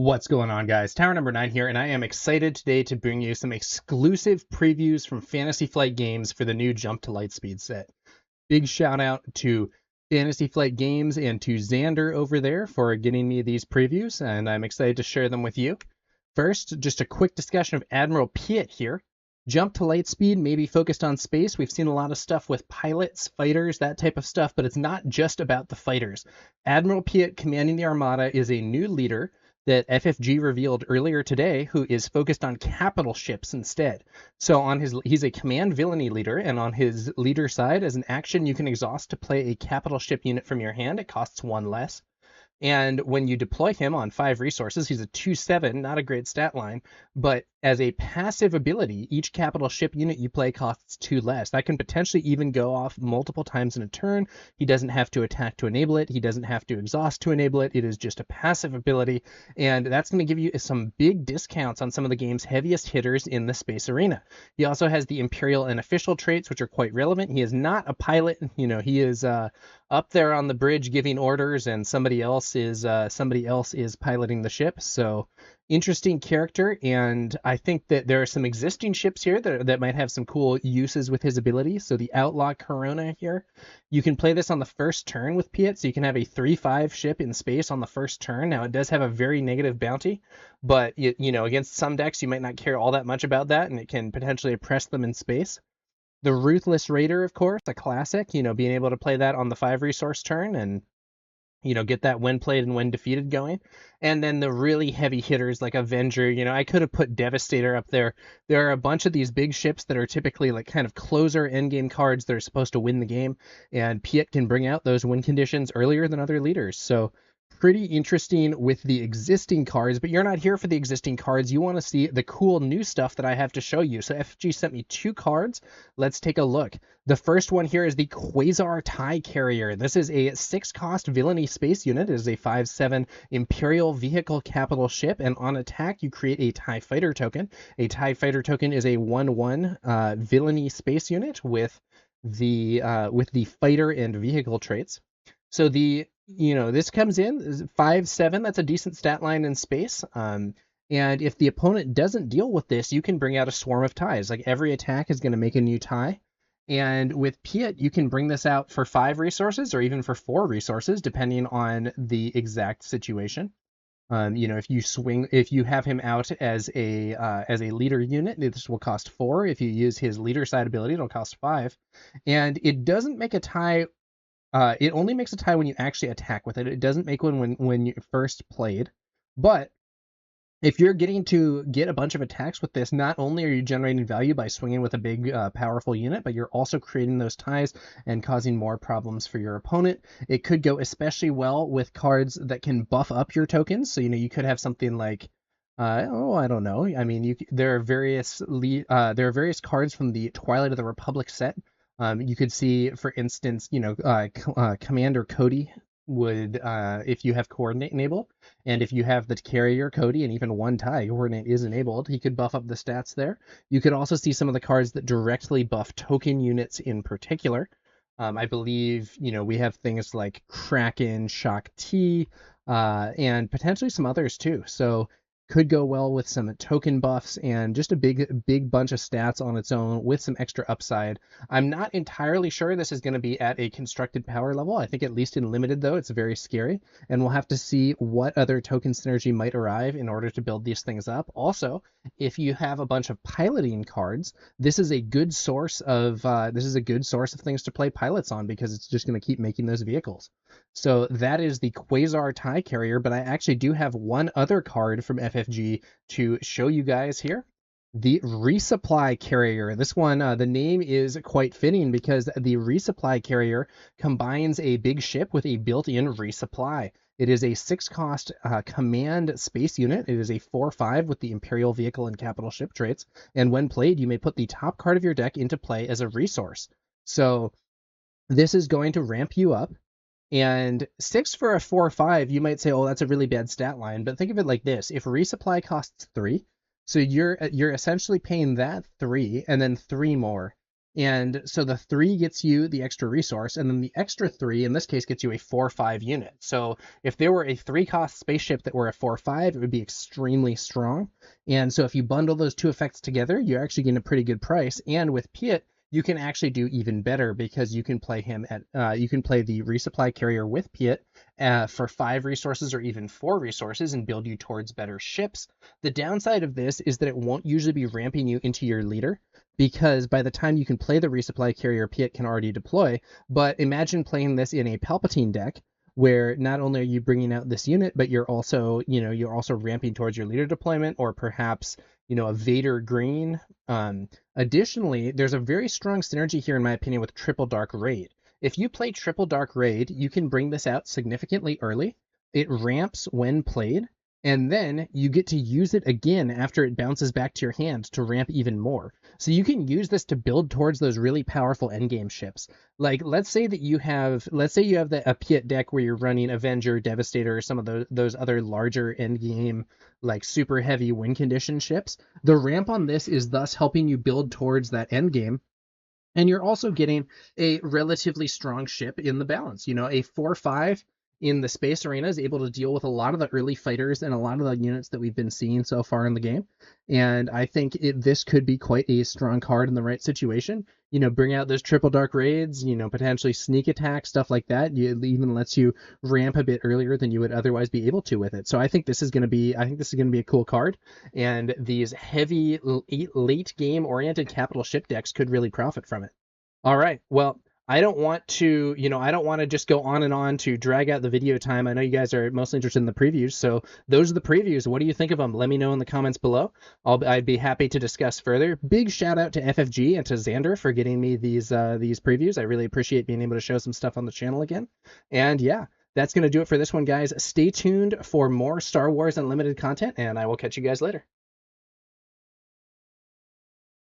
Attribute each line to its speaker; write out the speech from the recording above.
Speaker 1: What's going on, guys? Tower number 9 here, and I am excited today to bring you some exclusive previews from Fantasy Flight Games for the new Jump to Lightspeed set. Big shout out to Fantasy Flight Games and to Xander over there for getting me these previews, and I'm excited to share them with you. First, just a quick discussion of Admiral Piett here. Jump to Lightspeed may be focused on space. We've seen a lot of stuff with pilots, fighters, that type of stuff, but it's not just about the fighters. Admiral Piett commanding the Armada is a new leader that FFG revealed earlier today, who is focused on capital ships instead. So he's a command villainy leader, and on his leader side, as an action, you can exhaust to play a capital ship unit from your hand. It costs 1 less. And when you deploy him on 5 resources, he's a 2/7, not a great stat line, but as a passive ability, each capital ship unit you play costs 2 less. That can potentially even go off multiple times in a turn. He doesn't have to attack to enable it. He doesn't have to exhaust to enable it. It is just a passive ability, and that's going to give you some big discounts on some of the game's heaviest hitters in the space arena. He also has the Imperial and Official traits, which are quite relevant. He is not a pilot. He is up there on the bridge giving orders, and somebody else is piloting the ship. So interesting character, and I think that there are some existing ships here that might have some cool uses with his ability. So the Outlaw Corona here, you can play this on the first turn with Piett, so you can have a 3/5 ship in space on the first turn. Now it does have a very negative bounty, but against some decks you might not care all that much about that, and it can potentially oppress them in space. The Ruthless Raider, of course, a classic, being able to play that on the 5 resource turn and, get that when played and when defeated going. And then the really heavy hitters like Avenger, I could have put Devastator up there. There are a bunch of these big ships that are typically like kind of closer endgame cards that are supposed to win the game. And Piett can bring out those win conditions earlier than other leaders. So pretty interesting with the existing cards, but you're not here for the existing cards. You want to see the cool new stuff that I have to show you. So FFG sent me 2 cards. Let's take a look. The first one here is the Quasar TIE Carrier. This is a 6-cost villainy space unit. It is a 5/7 Imperial vehicle capital ship, and on attack, you create a TIE Fighter token. A TIE Fighter token is a 1/1 villainy space unit with the fighter and vehicle traits. So this comes in 5/7. That's a decent stat line in space. And if the opponent doesn't deal with this, you can bring out a swarm of ties. Like every attack is going to make a new tie. And with Piett, you can bring this out for 5 resources or even for 4 resources, depending on the exact situation. If you have him out as a leader unit, this will cost 4. If you use his leader side ability, it'll cost 5. And it doesn't make a tie. It only makes a tie when you actually attack with it. It doesn't make one when you first played. But if you're getting to get a bunch of attacks with this, not only are you generating value by swinging with a big, powerful unit, but you're also creating those ties and causing more problems for your opponent. It could go especially well with cards that can buff up your tokens. So, you could have something like, I don't know. I mean, there are various cards from the Twilight of the Republic set. You could see, for instance, Commander Cody would, if you have coordinate enabled, and if you have the carrier Cody and even 1 tie coordinate is enabled, he could buff up the stats there. You could also see some of the cards that directly buff token units in particular. I believe, we have things like Kraken, Shock T, and potentially some others too. So could go well with some token buffs and just a big bunch of stats on its own with some extra upside. I'm not entirely sure this is going to be at a constructed power level. I think at least in limited, though, it's very scary, and we'll have to see what other token synergy might arrive in order to build these things up. Also, if you have a bunch of piloting cards, this is a good source of things to play pilots on, because it's just going to keep making those vehicles. So that is the Quasar TIE Carrier, but I actually do have one other card from FFG to show you guys here. The Resupply Carrier. This one, the name is quite fitting because the Resupply Carrier combines a big ship with a built-in resupply. It is a 6-cost command space unit. It is a 4/5 with the Imperial vehicle and capital ship traits. And when played, you may put the top card of your deck into play as a resource. So this is going to ramp you up. And 6 for a 4/5, you might say, oh, that's a really bad stat line. But think of it like this. If resupply costs 3, so you're essentially paying that 3 and then 3 more. And so the 3 gets you the extra resource, and then the extra 3 in this case gets you a 4/5 unit. So if there were a 3-cost spaceship that were a 4/5, it would be extremely strong. And so if you bundle those two effects together, you're actually getting a pretty good price. And with Piett, you can actually do even better because you can play him at you can play the resupply carrier with Piett for 5 resources or even 4 resources and build you towards better ships. The downside of this is that it won't usually be ramping you into your leader, because by the time you can play the resupply carrier, Piett can already deploy. But imagine playing this in a Palpatine deck, where not only are you bringing out this unit, but you're also, you're also ramping towards your leader deployment, or perhaps, a Vader green. Additionally, there's a very strong synergy here, in my opinion, with Triple Dark Raid. If you play Triple Dark Raid, you can bring this out significantly early. It ramps when played, and then you get to use it again after it bounces back to your hand to ramp even more. So you can use this to build towards those really powerful endgame ships. Like, let's say you have a Piett deck where you're running Avenger, Devastator, or some of those other larger endgame, like super heavy win condition ships. The ramp on this is thus helping you build towards that endgame. And you're also getting a relatively strong ship in the balance. A 4/5 in the space arena is able to deal with a lot of the early fighters and a lot of the units that we've been seeing so far in the game. And I think this could be quite a strong card in the right situation. Bring out those triple dark raids, potentially sneak attack, stuff like that. It even lets you ramp a bit earlier than you would otherwise be able to with it. So I think this is going to be a cool card. And these heavy late game oriented capital ship decks could really profit from it. All right. Well, I don't want to just go on and on to drag out the video time. I know you guys are mostly interested in the previews, so those are the previews. What do you think of them? Let me know in the comments below. I'd be happy to discuss further. Big shout out to FFG and to Xander for getting me these previews. I really appreciate being able to show some stuff on the channel again. And yeah, that's going to do it for this one, guys. Stay tuned for more Star Wars Unlimited content, and I will catch you guys later.